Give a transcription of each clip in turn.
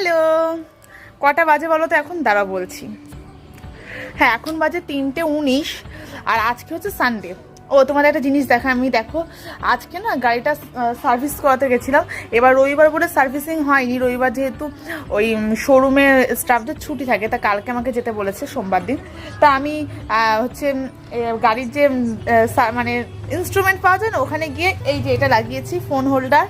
Hello, কটা বাজে বলো তো? এখন দাঁড়া বলছি। হ্যাঁ, এখন বাজে 3:19 আর আজকে হচ্ছে সানডে। ও তোমাদের একটা জিনিস দেখা, আমি দেখো আজকে না গাড়িটা সার্ভিস করাতে গেছিলাম। এবার রবিবার বলে সার্ভিসিং হয়নি, রবিবার যেহেতু ওই শোরুমের স্টাফদের ছুটি থাকে, তা কালকে আমাকে যেতে বলেছে সোমবার দিন। তা আমি হচ্ছে গাড়ির যে মানে ইনস্ট্রুমেন্ট পাওয়া যায় না, ওখানে গিয়ে এই যে এটা লাগিয়েছি, ফোন হোল্ডার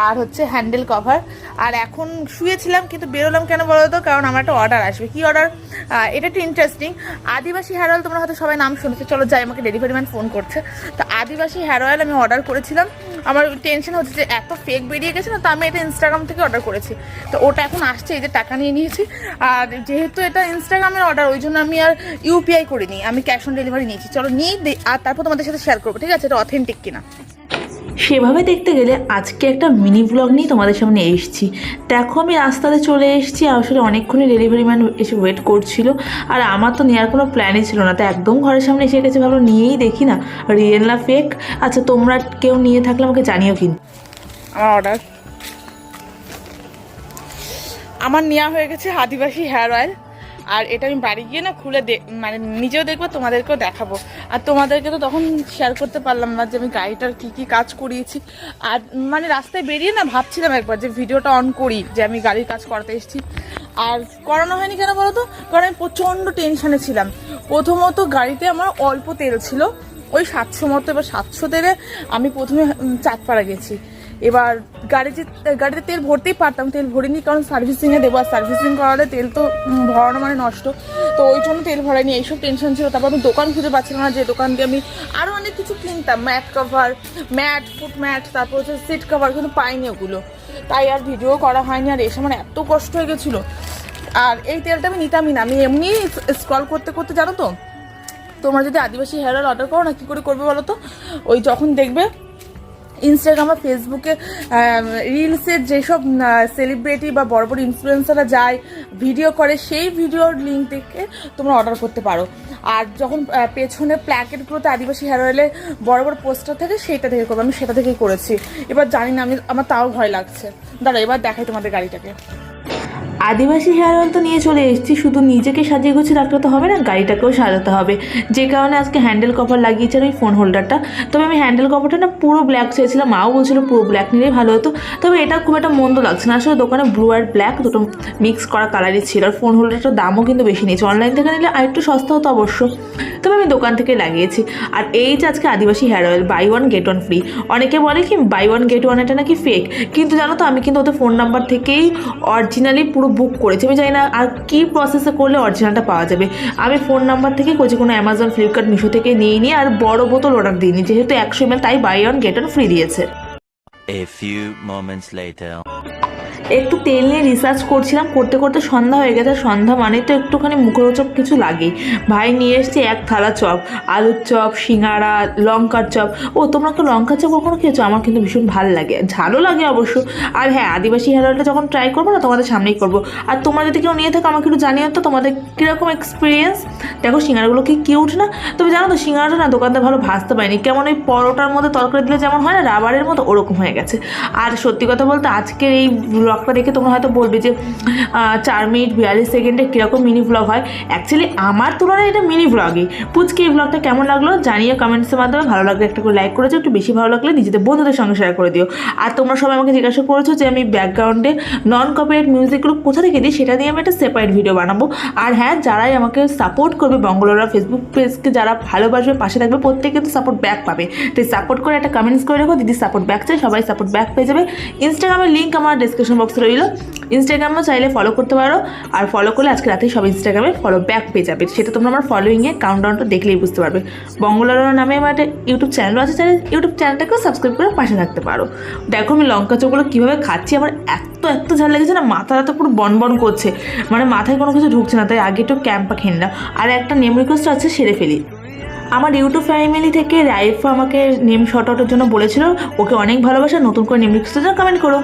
আর হচ্ছে হ্যান্ডেল কভার। আর এখন শুয়েছিলাম, কিন্তু বেরোলাম কেন বলো তো? কারণ আমার একটা অর্ডার আসবে। কি অর্ডার? এটা একটু ইন্টারেস্টিং। আদিবাসী হেয়ার অয়েল, তোমরা হয়তো সবাই নাম শুনেছো। চলো যাই, আমাকে ডেলিভারি ম্যান ফোন করছে। তো আদিবাসী হেয়ার অয়েল আমি অর্ডার করেছিলাম। আমার টেনশন হচ্ছে যে এত ফেক বেরিয়ে গেছে না, তো আমি এটা ইনস্টাগ্রাম থেকে অর্ডার করেছি। তো ওটা এখন আসছে, এই যে টাকা নিয়ে নিয়েছি। আর যেহেতু এটা ইনস্টাগ্রামের অর্ডার, ওই জন্য আমি আর ইউপিআই করিনি, আমি ক্যাশ অন ডেলিভারি নিয়েছি। চলো নিয়ে আর তারপর তোমাদের সাথে শেয়ার করবো, ঠিক আছে, এটা অথেন্টিক কিনা। সেভাবে দেখতে গেলে আজকে একটা মিনি ব্লগ নিয়ে তোমাদের সামনে এসেছি। দেখো আমি রাস্তাতে চলে এসেছি, আসলে অনেকক্ষণই ডেলিভারি ম্যান এসে ওয়েট করছিল। আর আমার তো নেওয়ার কোনো প্ল্যানই ছিল না, তো একদম ঘরের সামনে এসে গেছে, ভাবলো নিয়েই দেখি না রিয়েল না ফেক। আচ্ছা তোমরা কেউ নিয়ে থাকলে আমাকে জানিও কিন্তু। আমার অর্ডার আমার নেওয়া হয়ে গেছে আদিবাসী হেয়ার অয়েল। আর এটা আমি বাড়ি গিয়ে না খুলে মানে নিজেও দেখবো, তোমাদেরকেও দেখাবো। আর তোমাদেরকে তো তখন শেয়ার করতে পারলাম না যে আমি গাড়িটার কি কি কাজ করিয়েছি। আর মানে রাস্তায় বেরিয়ে না ভাবছিলাম একবার যে ভিডিওটা অন করি, যে আমি গাড়ির কাজ করাতে এসেছি। আর করানো হয়নি কেন বলো তো? কারণ আমি প্রচণ্ড টেনশনে ছিলাম। প্রথমত গাড়িতে আমার অল্প তেল ছিল, ওই 700 মতো। এবার 700 তেলে আমি প্রথমে চাঁদপাড়া গেছি। এবার গাড়িতে তেল ভরতেই পারতাম, তেল ভরিনি, কারণ সার্ভিসিংয়ে দেবো। আর সার্ভিসিং করালে তেল তো ভরানো মানে নষ্ট, তো ওই জন্য তেল ভরাইনি। এইসব টেনশন ছিল। তারপর আমি দোকান খুঁজে পাচ্ছিলাম না, যে দোকান দিয়ে আমি আরও অনেক কিছু কিনতাম, ম্যাট কভার, ফুট ম্যাট, তারপর হচ্ছে সিট কভার, কিন্তু পাইনি ওগুলো। তাই আর ভিডিও করা হয়নি। আর এসে আমার এত কষ্ট হয়ে গেছিলো। আর এই তেলটা আমি নিতামই না, আমি এমনি স্ক্রল করতে করতে, জানো তো, তোমরা যদি আদিবাসী হেয়ার অয়েল অর্ডার করো না, কী করে করবে বলো তো? ওই যখন দেখবে ইনস্টাগ্রাম বা ফেসবুকে রিলসের যেসব সেলিব্রিটি বা বড় বড় ইনফ্লুয়েন্সাররা যায়, ভিডিও করে, সেই ভিডিওর লিঙ্ক থেকে তোমরা অর্ডার করতে পারো। আর যখন পেছনে প্ল্যাকেটগুলোতে আদিবাসী হেয়ার অয়েলের বড় বড় পোস্টার থাকে, সেইটা থেকে করবো। আমি সেটা থেকেই করেছি। এবার জানি না, আমার তাও ভয় লাগছে। দাঁড়া, এবার দেখাই তোমাদের গাড়িটাকে। আদিবাসী হেয়ার অয়েল তো নিয়ে চলে এসেছি, শুধু নিজেকে সাজিয়ে গুছিয়ে রাখলে তো হবে না, গাড়িটাকেও সাজাতে হবে। যে কারণে আজকে হ্যান্ডেল কভার লাগিয়েছে ওই ফোন হোল্ডারটা। তবে আমি হ্যান্ডেল কভারটা না পুরো ব্ল্যাক চেয়েছিলাম, মাও বলছিল পুরো ব্ল্যাক নিলেই ভালো হতো। তবে এটা খুব একটা মন্দ লাগছে না, আসলে দোকানে ব্লু আর ব্ল্যাক দুটো মিক্স করা কালারই ছিল। আর ফোন হোল্ডারটার দামও কিন্তু বেশি নিয়েছে, অনলাইন থেকে নিলে আর একটু সস্তা হতো অবশ্য। তবে আমি দোকান থেকে লাগিয়েছি। আর এই যে আজকে Adivasi hair oil buy one get one free. অনেকে বলে কি বাই ওয়ান গেট ওয়ান এটা নাকি ফেক, কিন্তু জানো তো আমি কিন্তু ওদের ফোন নাম্বার থেকেই অরিজিনালি পুরো বুক করেছি। আমি জানি না আর কি প্রসেসে করলে অরিজিনালটা পাওয়া যাবে। আমি ফোন নাম্বার থেকে করছি, কোনো অ্যামাজন, ফ্লিপকার্ট, মিশো থেকে নিয়ে নিই। আর বড় বোতল অর্ডার দিইনি, যেহেতু 100 ml, তাই buy one get one free দিয়েছে। A few moments later. একটু তেল নিয়ে রিসার্চ করছিলাম, করতে করতে সন্ধ্যা হয়ে গেছে। সন্ধ্যা মানে তো একটুখানি মুখরোচক কিছু লাগেই। ভাই নিয়ে এসছে এক থালা চপ, আলুর চপ, সিঙ্গাড়া, লঙ্কার চপ। ও তোমরা তো লঙ্কার চপ কখনো খেয়েছো? আমার কিন্তু ভীষণ ভালো লাগে, ঝালও লাগে অবশ্য। আর হ্যাঁ, আদিবাসী হেয়ার অয়েলটা যখন ট্রাই করবো না, তোমাদের সামনেই করবো। আর তোমরা যদি কেউ নিয়ে থাকো আমাকে একটু জানিও তো তোমাদের কীরকম এক্সপিরিয়েন্স। দেখো সিঙ্গাড়াগুলো কি কিউট না? তবে জানো তো সিঙ্গাড়াটা না দোকানদার ভালো ভাজতে পারেনি, কেমন ওই পরোটার মধ্যে তরকারি দিলে যেমন হয় না, রাবারের মতো, ওরকম হয়ে গেছে। আর সত্যি কথা বলতে আজকের এই ব্লগটা দেখে তোমরা হয়তো বলবে যে 4 মিনিট 42 সেকেন্ডে কীরকম মিনি ব্লগ হয়। অ্যাকচুয়ালি আমার তুলনায় এটা মিনি ব্লগই। পুচকে এই ব্লগটা কেমন লাগলো জানিয়ে কমেন্টসের মাধ্যমে। ভালো লাগলে একটা করে লাইক করেছো, একটু বেশি ভালো লাগলে নিজেদের বন্ধুদের সঙ্গে শেয়ার করে দিও। আর তোমরা সবাই আমাকে জিজ্ঞাসা করেছো যে আমি ব্যাকগ্রাউন্ডে নন কপিরাইট মিউজিকগুলো কোথা থেকে দিই, সেটা নিয়ে আমি একটা সেপারেট ভিডিও বানাবো। আর হ্যাঁ, যারাই আমাকে সাপোর্ট করবে, বঙ্গলোরা ফেসবুক পেজকে যারা ভালোবাসবে, পাশে থাকবে, প্রত্যেকে কিন্তু সাপোর্ট ব্যাক পাবে। তাই সাপোর্ট করে একটা কমেন্টস করে রেখো, দিদি সাপোর্ট ব্যাক চাই, সবাই সাপোর্ট ব্যাক পেয়ে যাবে। ইনস্টাগ্রামের লিঙ্ক আমার ডিসক্রিপশন বক্সে রইল, ইনস্টাগ্রামও চাইলে ফলো করতে পারো। আর ফলো করলে আজকে রাতেই সব ইনস্টাগ্রামে ফলো ব্যাক পেয়ে যাবে, সেটা তোমরা আমার ফলোইংয়ে কাউন্টডাউনটা দেখলেই বুঝতে পারবে। বঙ্গলার নামে আমার একটা ইউটিউব চ্যানেলও আছে, ইউটিউব চ্যানেলটাকেও সাবস্ক্রাইব করে পাশে থাকতে পারো। দেখো আমি লঙ্কা চপগুলো কীভাবে খাচ্ছি, আমার এত ঝাল লেগেছে না, মাথাটা তো পুরো বন করছে, মানে মাথায় কোনো কিছু ঢুকছে না। তাই আগে একটু ক্যাম্পা খেয়ে নিলাম। আর একটা নেম রিকোয়েস্ট আছে, সেরে ফেলি। আমার ইউটিউব ফ্যামিলি থেকে রাইফ আমাকে নেম শর্ট আউটের জন্য বলেছিল, ওকে অনেক ভালোবাসা, নতুন করে নেম রিকোয়েস্টের জন্য কমেন্ট করো।